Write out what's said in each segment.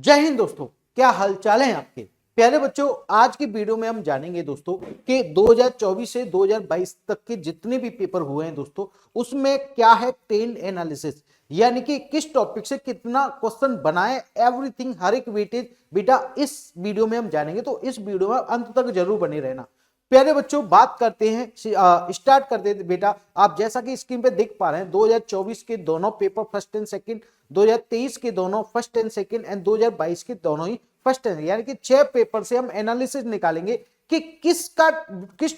जय हिंद दोस्तों, क्या हाल चाल है आपके प्यारे बच्चों। आज की वीडियो में हम जानेंगे दोस्तों कि 2024 से 2022 तक के जितने भी पेपर हुए हैं दोस्तों, उसमें क्या है टेल एनालिसिस, यानी कि किस टॉपिक से कितना क्वेश्चन बनाए, एवरीथिंग, हर एक वेटेज बेटा इस वीडियो में हम जानेंगे। तो इस वीडियो में अंत तक जरूर बने रहना। प्यारे बच्चों, बात करते हैं, स्टार्ट करते हैं बेटा। आप जैसा कि स्क्रीन पे देख पा रहे हैं 2024 के दोनों पेपर फर्स्ट एंड सेकंड, 2023 के दोनों फर्स्ट एंड सेकंड एंड 2022 के दोनों ही फर्स्ट एंड, यानी कि 6 पेपर से हम एनालिसिस निकालेंगे कि किस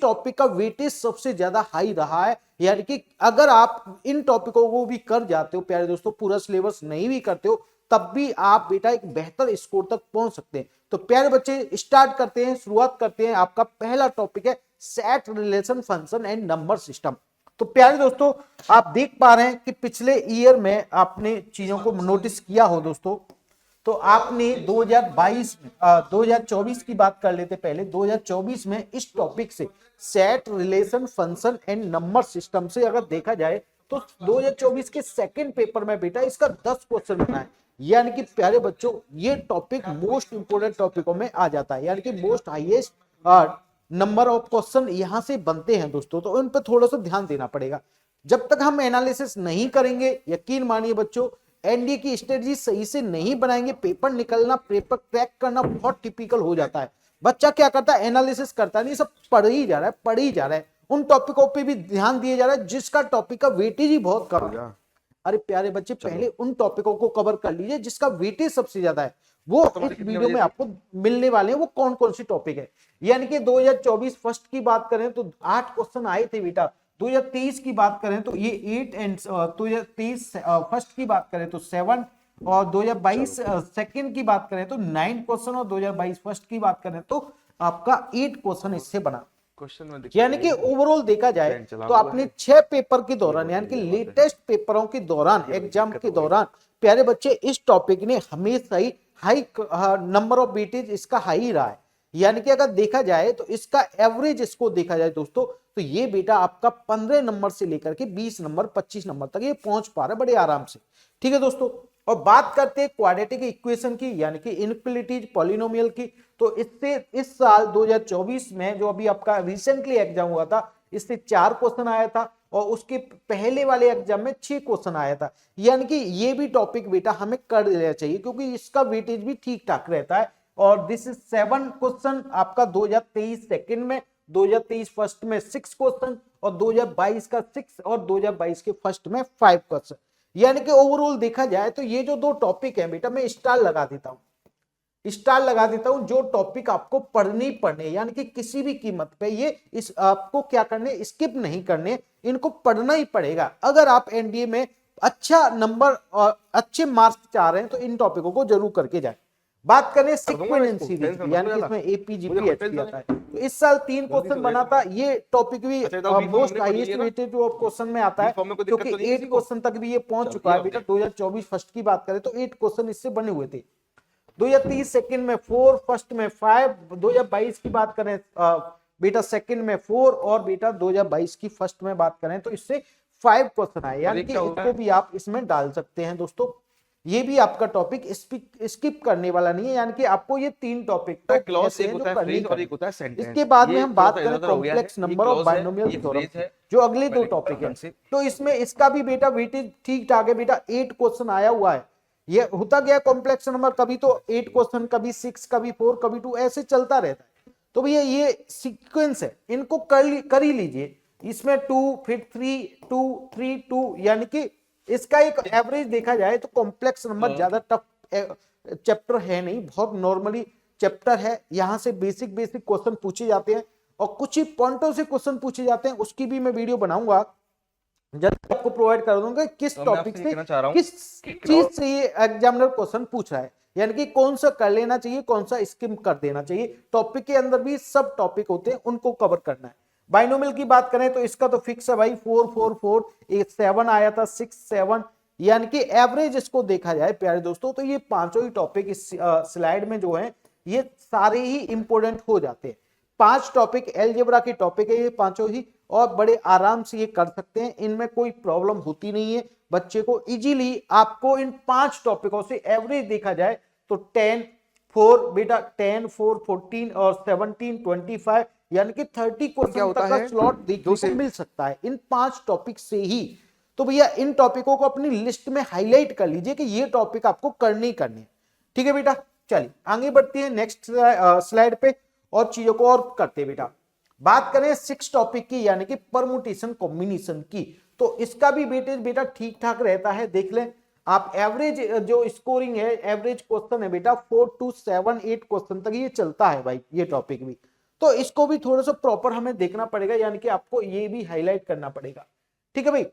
टॉपिक का वेटेज सबसे ज्यादा हाई रहा है। यानी कि अगर आप इन टॉपिकों को भी कर जाते हो प्यारे दोस्तों, पूरा सिलेबस नहीं भी करते हो, तब भी आप बेटा एक बेहतर स्कोर तक पहुंच सकते हैं। तो प्यारे बच्चे, स्टार्ट करते हैं, शुरुआत करते हैं। आपका पहला टॉपिक है set relation function and number system. तो प्यारे दोस्तों, आप देख पा रहे हैं कि पिछले ईयर में आपने चीजों को नोटिस किया हो दोस्तों, तो आपने 2024 की बात कर लेते पहले। 2024 में इस टॉपिक से set relation function and number system से अगर देखा जाए तो 2024 के सेकंड पेपर में बेटा इसका 10 क्वेश्चन बना है। यानी कि प्यारे बच्चों, ये टॉपिक मोस्ट इंपोर्टेंट टॉपिकों में आ जाता है, यानी कि most highest number of question यहां से बनते हैं दोस्तों। तो इन पर थोड़ा सा ध्यान देना पड़ेगा। जब तक हम एनालिसिस नहीं करेंगे, यकीन मानिए बच्चों, एनडीए की स्ट्रेटजी सही से नहीं बनाएंगे, पेपर निकलना, पेपर क्रैक करना बहुत टिपिकल हो जाता है। बच्चा क्या करता है, एनालिसिस करता नहीं, सब पढ़ ही जा रहा है, पढ़ ही जा रहा है, उन टॉपिकों पे भी ध्यान दिया जा रहा है जिसका टॉपिक का वेटेज ही बहुत कम है। अरे प्यारे बच्चे, पहले उन टॉपिकों को कवर कर लीजिए जिसका वेटेज सबसे ज्यादा है। वो इस वीडियो में आपको मिलने वाले हैं। वो कौन कौन सी टॉपिक है, यानी कि 2024 फर्स्ट की बात करें तो 8 क्वेश्चन आए थे बेटा। 2023 की बात करें तो ये 8 एंड 2023 फर्स्ट की बात करें तो 7, और 2022 सेकंड की बात करें तो 9 क्वेश्चन, और 2022 फर्स्ट की बात करें तो आपका 8 क्वेश्चन इससे बना। यानी कि ओवरऑल देखा जाए तो आपने 6 पेपर के दौरान, यानी कि लेटेस्ट पेपरों के दौरान, एग्जाम के दौरान प्यारे बच्चे इस टॉपिक ने हमेशा ही हाई नंबर ऑफ वेटेज इसका हाई रहा है। यानी कि अगर देखा जाए तो इसका एवरेज इसको देखा जाए दोस्तों, तो ये बेटा आपका 15 नंबर से लेकर के 20 नंबर 25 नंबर तक ये पहुंच पा रहा है बड़े आराम से। ठीक है दोस्तों, और बात करते हैं क्वाड्रेटिक इक्वेशन की, यानी कि इनफिनिटीज पॉलिनोमियल की। तो इससे इस साल 2024 में जो अभी आपका रिसेंटली एग्जाम हुआ था, इससे 4 क्वेश्चन आया था, और उसके पहले वाले एग्जाम में 6 क्वेश्चन आया था। यानी कि ये भी टॉपिक बेटा हमें कर लेना चाहिए क्योंकि इसका वेटेज भी ठीक ठाक रहता है। और दिस इज 7 क्वेश्चन आपका 2023 सेकंड में, 2023 फर्स्ट में 6 क्वेश्चन, और 2022 का 6, और 2022 के फर्स्ट में 5 क्वेश्चन। यानी कि ओवरऑल देखा जाए तो ये जो 2 टॉपिक है बेटा, मैं स्टार लगा देता हूं, जो टॉपिक आपको पढ़ने, यानी कि किसी भी कीमत पे ये इस आपको क्या करने, स्किप नहीं करने, इनको पढ़ना ही पड़ेगा। अगर आप एनडीए में अच्छा नंबर और अच्छे मार्क्स चाह रहे हैं तो इन टॉपिकों को जरूर करके जाए। बात करें सीक्वेंस सीरीज की, यानी कि इसमें एपीजीपी आता है। तो इस साल 3 क्वेश्चन बना था। ये टॉपिक भी मोस्ट हाईएस्ट वेटेड क्वेश्चन में आता है क्योंकि 8 क्वेश्चन तक भी ये पहुंच चुका है बेटा। 2024 फर्स्ट की बात करें तो 8 क्वेश्चन इससे बने हुए थे। 2023 सेकंड में 4, फर्स्ट में 5, 2022 की बात करें बेटा सेकंड में 4, और बेटा 2022 की फर्स्ट में बात करें तो इससे 5 क्वेश्चन आए, यानी कि इसको भी आप इसमें डाल सकते हैं दोस्तों। ये भी आपका टॉपिक स्किप करने वाला नहीं है, यानी कि आपको ये 3 टॉपिक इसके बाद में हम बात करें कॉम्प्लेक्स नंबर और बाइनोमियल थ्योरम, जो अगले 2 टॉपिक है। तो इसमें इसका भी बेटा वेटेज ठीक ठाक है बेटा। 8 क्वेश्चन आया हुआ है। ये होता गया कॉम्प्लेक्स नंबर, कभी तो 8 क्वेश्चन, कभी 6, कभी 4, कभी 2, ऐसे चलता रहता है। तो भैया ये सीक्वेंस है, इनको कर ही लीजिए। इसमें 2, फिर 3, 2, 3, 2, यानी कि इसका एक एवरेज देखा जाए तो कॉम्प्लेक्स नंबर ज्यादा टफ चैप्टर है नहीं, बहुत नॉर्मली चैप्टर है। यहां से बेसिक क्वेश्चन पूछे जाते हैं और कुछ ही पॉइंटों से क्वेश्चन पूछे जाते हैं। उसकी भी मैं वीडियो बनाऊंगा, जल्दी आपको प्रोवाइड कर दूंगा किस टॉपिक से, किस चीज से ये एग्जामिनर क्वेश्चन पूछ रहा है, यानी कि कौन सा कर लेना चाहिए, कौन सा स्किप कर देना चाहिए। टॉपिक के अंदर भी सब टॉपिक होते हैं, उनको कवर करना है। बाइनोमियल की बात करें तो इसका तो फिक्स है भाई, 4, 4, 4, 7 आया था, 6, 7, यानी कि एवरेज इसको देखा जाए प्यारे दोस्तों तो ये 5 ही टॉपिक इस स्लाइड में जो है ये सारे ही इंपोर्टेंट हो जाते हैं। 5 टॉपिक एलजेब्रा के टॉपिक है ये 5 ही, और बड़े आराम से ये कर सकते हैं, इनमें कोई प्रॉब्लम होती नहीं है। बच्चे को इजीली आपको इन 5 टॉपिकों से एवरेज देखा जाए तो 10 4 बेटा 10 4 14 और 17 25 यानी कि 30 क्वेश्चन तक का स्लॉट देखने को मिल सकता है इन 5 टॉपिक से ही। तो भैया इन टॉपिकों को अपनी लिस्ट में हाईलाइट कर लीजिए कि ये टॉपिक आपको करनी है। ठीक है बेटा, चलिए आगे बढ़ती है नेक्स्ट स्लाइड पे और चीजों को और करते हैं बेटा। बात करें 6 टॉपिक की यानी कि परमुटेशन कॉम्बिनेशन की, तो इसका भी वेटेज बेटा ठीक ठाक रहता है। देख लें आप, एवरेज जो स्कोरिंग है, एवरेज क्वेश्चन है बेटा 4 to 7 8 क्वेश्चन तक ये चलता है भाई ये टॉपिक भी। तो इसको भी थोड़ा सा प्रॉपर हमें देखना पड़ेगा, यानी कि आपको ये भी हाईलाइट करना पड़ेगा। ठीक है भाई,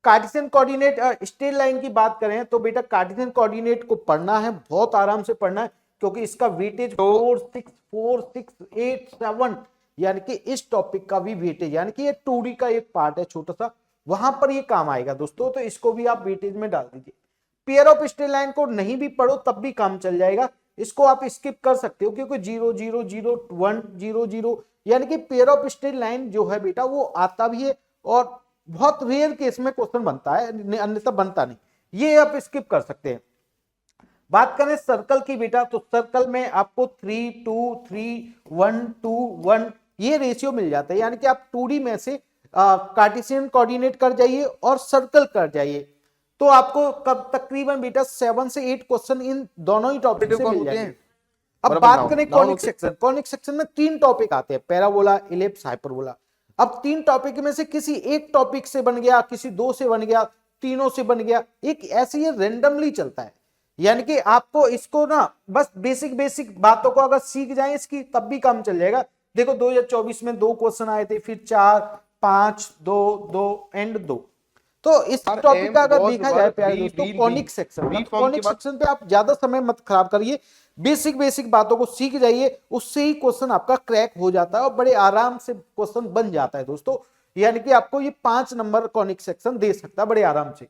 कार्टेशियन कोऑर्डिनेट स्ट्रेट लाइन की बात करें तो बेटा कार्टेशियन कोऑर्डिनेट को पढ़ना है, बहुत आराम से पढ़ना है, क्योंकि इसका वेटेज 4 6 4 6 8 7 यानी कि इस टॉपिक का भी वेटेज, यानी कि ये 2D का एक पार्ट है छोटा सा, वहां पर ये काम आएगा दोस्तों। तो इसको भी आप वेटेज में डाल दीजिए। पेयर ऑफ स्ट्रेट लाइन को नहीं भी पढ़ो तब भी काम चल जाएगा, इसको आप स्किप कर सकते हो, क्योंकि 0 0 0 1 0 0 यानी कि पेयर ऑफ स्ट्रेट लाइन जो है बेटा वो आता भी है और बहुत रेयर केस में क्वेश्चन बनता है, अन्यथा बनता नहीं, ये आप स्किप कर सकते हैं। बात करें सर्कल की बेटा, तो सर्कल में आपको 3 2 3 1 2 1 ये रेशियो मिल जाता है, यानी कि आप 2D में से कार्टेशियन कोऑर्डिनेट कर जाइए और सर्कल कर जाइए, तो आपको कब तकरीबन बेटा 7 से 8 क्वेश्चन इन दोनों ही टॉपिक से मिल जाएंगे। अब बात करें कॉनिक सेक्शन, कॉनिक सेक्शन में 3 टॉपिक आते हैं, पैराबोला, इलिप्स, हाइपरबोला। अब 3 टॉपिक में से किसी एक टॉपिक से बन गया, किसी 2 से बन गया, तीनों से बन गया, एक ऐसे ये रेंडमली चलता है, यानी कि आपको इसको ना बस बेसिक बेसिक बातों को अगर सीख जाए इसकी तब भी काम चल जाएगा। देखो 2024 में 2 क्वेश्चन आए थे, फिर 4 5 2 2 एंड 2। तो इस टॉपिक का अगर देखा जाए प्यारे दोस्तों, कॉनिक सेक्शन, कॉनिक सेक्शन पे आप ज्यादा समय मत खराब करिए, बेसिक बेसिक बातों को सीख जाइए, उससे ही क्वेश्चन आपका क्रैक हो जाता है और बड़े आराम से क्वेश्चन बन जाता है दोस्तों। यानी कि आपको ये 5 नंबर कॉनिक सेक्शन दे सकता है बड़े आराम से।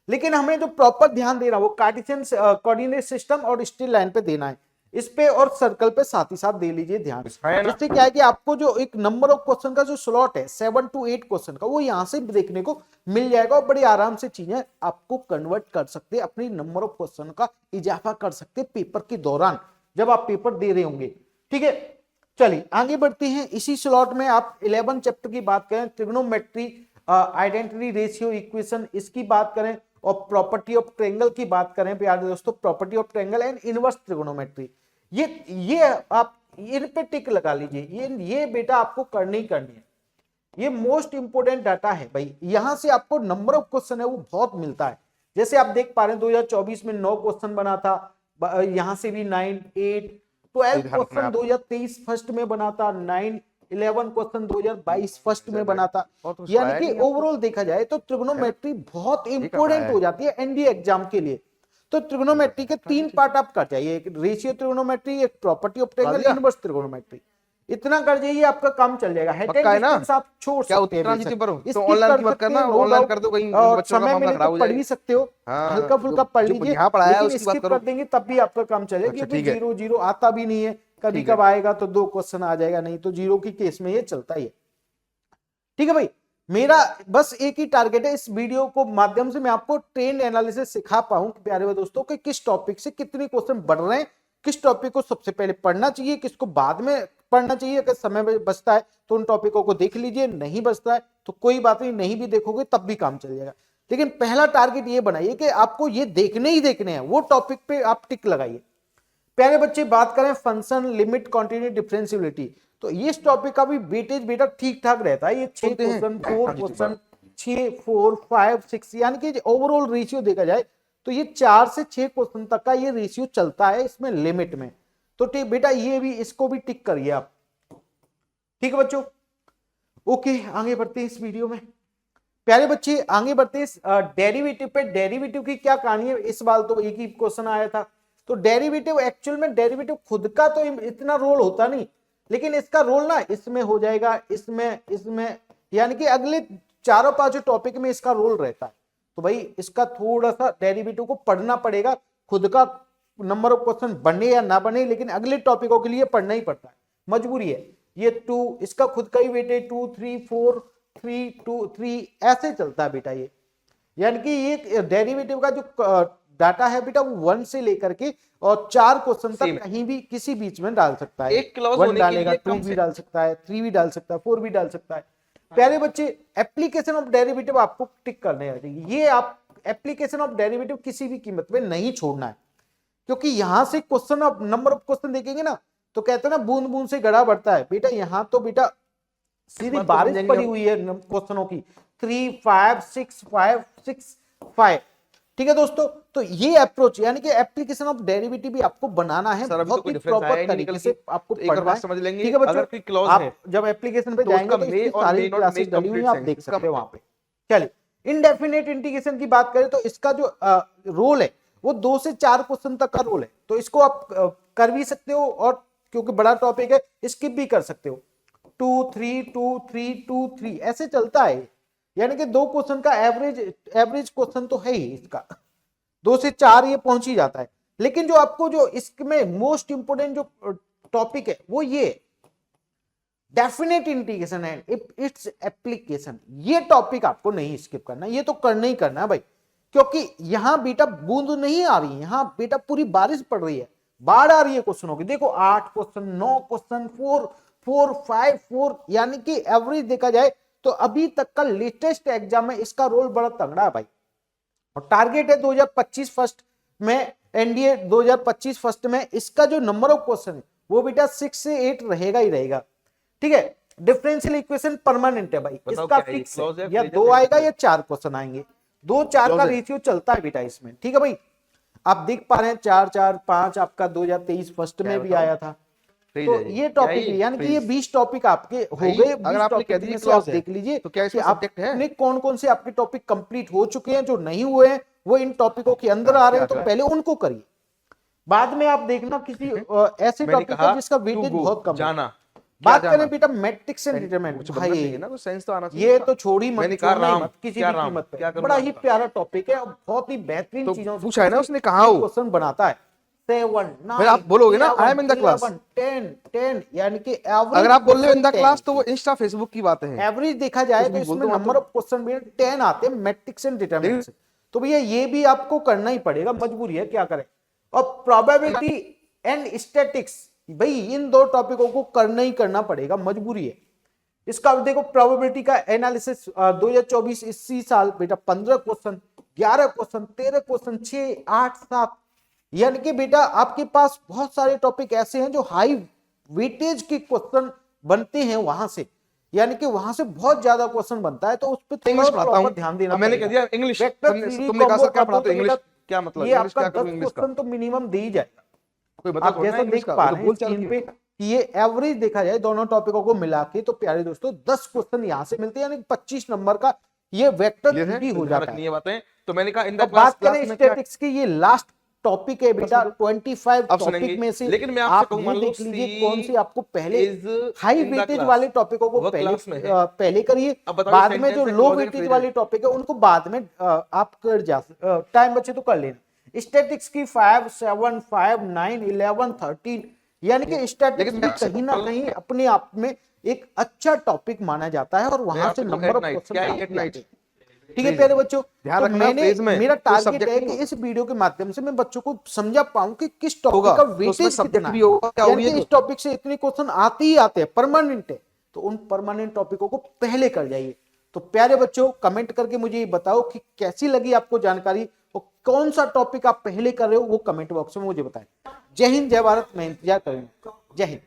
लेकिन हमें जो प्रॉपर ध्यान देना वो कार्टेशियन कोऑर्डिनेट सिस्टम और स्ट्रेट लाइन पे देना है, इस पे और सर्कल पे साथ ही साथ दे लीजिए ध्यान। जिससे क्या है कि आपको जो एक नंबर ऑफ क्वेश्चन का जो स्लॉट है 7 to 8 क्वेश्चन का, वो यहां से देखने को मिल जाएगा और बड़ी आराम से चीजें आपको कन्वर्ट कर सकते हैं, अपनी नंबर ऑफ क्वेश्चन का इजाफा कर सकते हैं पेपर के दौरान जब आप पेपर दे रहे होंगे। ठीक है, चलिए आगे बढ़ते हैं। इसी स्लॉट में आप 11 चैप्टर की बात करें, ट्रिग्नोमेट्री, आइडेंटिटी रेशियो इक्वेशन, इसकी बात करें और प्रॉपर्टी ऑफ ट्रायंगल की बात करें प्यारे दोस्तों, property of triangle and inverse trigonometry, ये आप इन पे टिक लगा लीजिए, ये बेटा आपको करनी ही करनी है, ये मोस्ट इंपोर्टेंट डाटा है भाई। यहां से आपको नंबर ऑफ क्वेश्चन है वो बहुत मिलता है। जैसे आप देख पा रहे हैं 2024 में 9 क्वेश्चन बना था, यहां से भी 9 8 12 क्वेश्चन 2023 फर्स्ट में बना था, 9 11 क्वेश्चन 2022 फर्स्ट में बना था। यानी कि ओवरऑल देखा जाए तो ट्रिग्नोमेट्री बहुत इंपोर्टेंट हो जाती है एनडीए एग्जाम के लिए। तो ट्रिग्नोमेट्री के 3 पार्ट आप कर जाइए, एक रेशियो ट्रिग्नोमेट्री, एक property of triangle, inverse trigonometry, इतना कर जाइए आपका काम चल जाएगा। हेड एंड डिस्टेंस आप छोड़ सकते हैं, तो ऑनलाइन की मत करना, ऑनलाइन कर दो, कहीं बच्चों का काम खराब हो जाए, पढ़ भी सकते हो, हल्का फुल्का पढ़ लीजिए, लेकिन स्किप कर देंगे तब भी आपका काम चलेगा, क्योंकि 0 0 आता भी नहीं है, कभी कब आएगा तो 2 क्वेश्चन आ जाएगा, नहीं तो 0 की केस में ये चलता ही है। ठीक है भाई, मेरा बस एक ही टारगेट है, इस वीडियो को माध्यम से मैं आपको ट्रेंड एनालिसिस सिखा पाऊं प्यारे दोस्तों कि किस टॉपिक से कितने क्वेश्चन बढ़ रहे हैं, किस टॉपिक को सबसे पहले पढ़ना चाहिए, किसको बाद में पढ़ना चाहिए। अगर समय में बचता है तो उन टॉपिकों को देख लीजिए, नहीं बचता है तो कोई बात नहीं, नहीं भी देखोगे तब भी काम चल जाएगा। लेकिन पहला टारगेट ये बनाइए कि आपको ये देखने ही देखने हैं, वो टॉपिक पे आप टिक लगाइए। प्यारे बच्चे, बात करें फंक्शन, लिमिट, कॉन्टिन्यूटी, डिफरेंशियबिलिटी, तो इस टॉपिक का भी वेटेज बेटा ठीक ठाक रहता है। ये 6 क्वेश्चन 4 क्वेश्चन 6 4 5 6 यानी कि ओवरऑल रेशियो देखा जाए तो ये 4 से 6 क्वेश्चन तक का ये रेशियो चलता है इसमें लिमिट में। तो ठीक बेटा, ये भी इसको भी टिक करिए आप। ठीक है बच्चों, ओके आगे बढ़ते हैं इस वीडियो में। प्यारे बच्चे आगे बढ़ते हैं डेरिवेटिव पे। डेरिवेटिव की क्या कहानी है, इस बार तो एक ही क्वेश्चन आया था। तो डेरिवेटिव एक्चुअल में डेरिवेटिव खुद का तो इतना रोल होता नहीं, लेकिन इसका रोल ना इसमें हो जाएगा, इसमें यानी कि अगले 4-5 टॉपिक में इसका रोल रहता है। तो भाई इसका थोड़ा सा डेरिवेटिव को पढ़ना पड़ेगा, खुद का नंबर ऑफ क्वेश्चन बने या ना बने, लेकिन अगले टॉपिकों के लिए पढ़ना ही पड़ता है, मजबूरी है। ये 2 इसका खुद का ही वेटेज 2 3 4 3 2 3 ऐसे चलता है बेटा ये। यानी कि ये डेरिवेटिव का जो डाटा है बेटा वो 1 से लेकर के और 4 क्वेश्चन Same तक कहीं भी किसी बीच में डाल सकता है। एक क्लॉज 1 होने के डालेगा, लिए 2 कम भी से डाल सकता है, 3 भी डाल सकता है, 4 भी डाल सकता है। प्यारे बच्चे, एप्लीकेशन ऑफ डेरिवेटिव आपको टिक करने आ जाएगी। ये आप एप्लीकेशन ऑफ डेरिवेटिव किसी भी कीमत पे नहीं छोड़ना है, क्योंकि यहां से question of number of question देखेंगे ना तो कहते हैं ना बूंद बूंद से घड़ा बढ़ता है। बेटा यहाँ तो बेटा सीधी बात को बारिश समझेंगे पड़ी हम। हुई है क्वेश्चनों की, 3 5 6 5 6 5। ठीक है दोस्तों, तो ये अप्रोच यानी कि एप्लीकेशन ऑफ डेरिवेटिव भी आपको बनाना है, सर अभी तो बहुत कोई ही डिफरेंस आया प्रॉपर ही नहीं तरीके निकल से के, आपको तो एक और पढ़ना बात है। समझ लेंगे, ठीक है बच्चों, अगर कोई क्लॉज आप है जब एप्लीकेशन पे तो जाएंगे उसका तो मे इसकी और सारी मे नॉट क्लासेस मेक डली हुई कंप्लीट है, आप सेंस। देख इसका सकते हो वहां पे। चलिए, इनडेफिनेट इंटीग्रेशन की बात करें तो इसका जो रोल है वो 2 से 4 क्वेश्चन तक का रोल है, तो इसको आप कर भी सकते हो, और क्योंकि बड़ा टॉपिक है स्किप भी कर सकते हो। 2 3 2 3 2 3 ऐसे चलता है, यानी कि 2 क्वेश्चन का एवरेज क्वेश्चन तो है ही इसका, 2 से 4 ये पहुंच ही जाता है। लेकिन जो आपको जो इसमें मोस्ट इंपोर्टेंट जो टॉपिक है वो ये definite integration and its application, ये टॉपिक आपको नहीं स्किप करना, ये तो करना ही करना है भाई, क्योंकि यहां बेटा बूंद नहीं आ रही है, यहां बेटा पूरी बारिश पड़ रही है, बाढ़ आ रही है क्वेश्चनों की। देखो 8 क्वेश्चन, 9 क्वेश्चन, 4 4 5 4, यानी कि एवरेज देखा जाए तो अभी तक का लेटेस्ट एग्जाम में इसका रोल बड़ा तगड़ा है भाई। और टारगेट है 2025 फर्स्ट में, एनडीए 2025 फर्स्ट में इसका जो नंबर ऑफ क्वेश्चन है वो बेटा 6 से 8 रहेगा ही रहेगा। ठीक है, डिफरेंशियल इक्वेशन परमानेंट है भाई, इसका फिक्स है, या 2 आएगा या 4 क्वेश्चन आएंगे, 2 4 का रेशियो चलता है बेटा इसमें। ठीक है भाई, आप देख पा रहे हैं 4 4 5 आपका 2023 फर्स्ट में भी आया था। तो ये टॉपिक यानी कि ये 20 टॉपिक आपके हो गए। अगर आपने कह दी आप देख लीजिए तो क्या कि आपने कौन कौन से आपके टॉपिक कंप्लीट हो चुके हैं, जो नहीं हुए हैं वो इन टॉपिकों के अंदर आ रहे हैं, तो पहले उनको करिए, बाद में आप देखना किसी ऐसे टॉपिक है जिसका वेटेज बहुत कम है। बात करें बेटा मैट्रिक्स एंड डिटरमिनेंट, भाई ना कुछ सेंस तो आना चाहिए, ये तो छोड़ी मत, मैंने कहा राम किसी भी कीमत पे, बड़ा ही प्यारा टॉपिक है और बहुत ही बेहतरीन चीजों से पूछा है ना उसने, कहा क्वेश्चन बनाता है। 7 9 आप बोलोगे ना I am in the class 10 यानी कि अगर आप बोल रहे हो इन द क्लास तो वो इंस्टा फेसबुक की बातें हैं। एवरेज देखा जाए तो इसमें नंबर ऑफ क्वेश्चन भी 10 आते हैं मैट्रिक्स एंड डिटरमिनेंट से, तो भैया ये भी आपको करना ही पड़ेगा, मजबूरी है, क्या करें। और प्रोबेबिलिटी एंड स्टैटिक्स, भाई इन 2 टॉपिकों को करना ही करना पड़ेगा, मजबूरी है। इसका देखो प्रोबेबिलिटी का एनालिसिस 2024 इसी साल बेटा 15 क्वेश्चन, 11 क्वेश्चन, 13 क्वेश्चन, 6 8 7, यानी कि बेटा आपके पास बहुत सारे टॉपिक ऐसे हैं जो हाई वेटेज के क्वेश्चन बनते हैं वहां से, यानी कि वहां से बहुत ज्यादा क्वेश्चन बनता है, तो उस पर इंग्लिश पढ़ाता हूं, ध्यान देना। मैंने कह दिया इंग्लिश, तुमने कहा सर क्या पढ़ाते हो इंग्लिश, क्या मतलब ये इंग्लिश, आपका क्या 10 क्वेश्चन तो मिनिमम दे ही जाएगा। कोई बता आप जैसा देख पा रहे हैं स्क्रीन पे कि ये एवरेज देखा जाए दोनों टॉपिकों को मिला के, तो प्यारे दोस्तों 10 क्वेश्चन यहां से मिलते हैं, यानी 25 नंबर का ये वेक्टर भी हो जाता है। बातें तो मैंने कहा इन द बात करें स्टैटिस्टिक्स की, ये लास्ट टॉपिक है बेटा 25 टॉपिक में से, लेकिन मैं आप ये देख लीजिए कौन सी आपको पहले हाई वेटेज वाले टॉपिकों को पहले करिए, बाद में जो लो वेटेज वाले टॉपिक है उनको बाद में आप कर जा, टाइम बचे तो कर लेना। स्टैटिक्स की 5 7 5 9 11 13, यानी कि स्टैटिस्टिक्स भी कहीं ना कहीं अपने आप में एक अच्छा टॉपिक माना जाता है, और वहां से नंबर ऑफ क्वेश्चन। ठीक है प्यारे बच्चों, तो मेरा टारगेट है कि इस वीडियो के माध्यम से मैं बच्चों को समझा पाऊं कि किस टॉपिक का वेटेज कितना है, यानी कि इस टॉपिक से इतने क्वेश्चन आते ही आते हैं, परमानेंट है, तो उन परमानेंट टॉपिकों को पहले कर जाइए। तो प्यारे बच्चों कमेंट करके मुझे ये बताओ कि कैसी लगी आपको जानकारी, और कौन सा टॉपिक आप पहले कर रहे हो वो कमेंट बॉक्स में मुझे बताएं। जय हिंद, जय भारत, मैं इंतजार करूंगा। जय हिंद।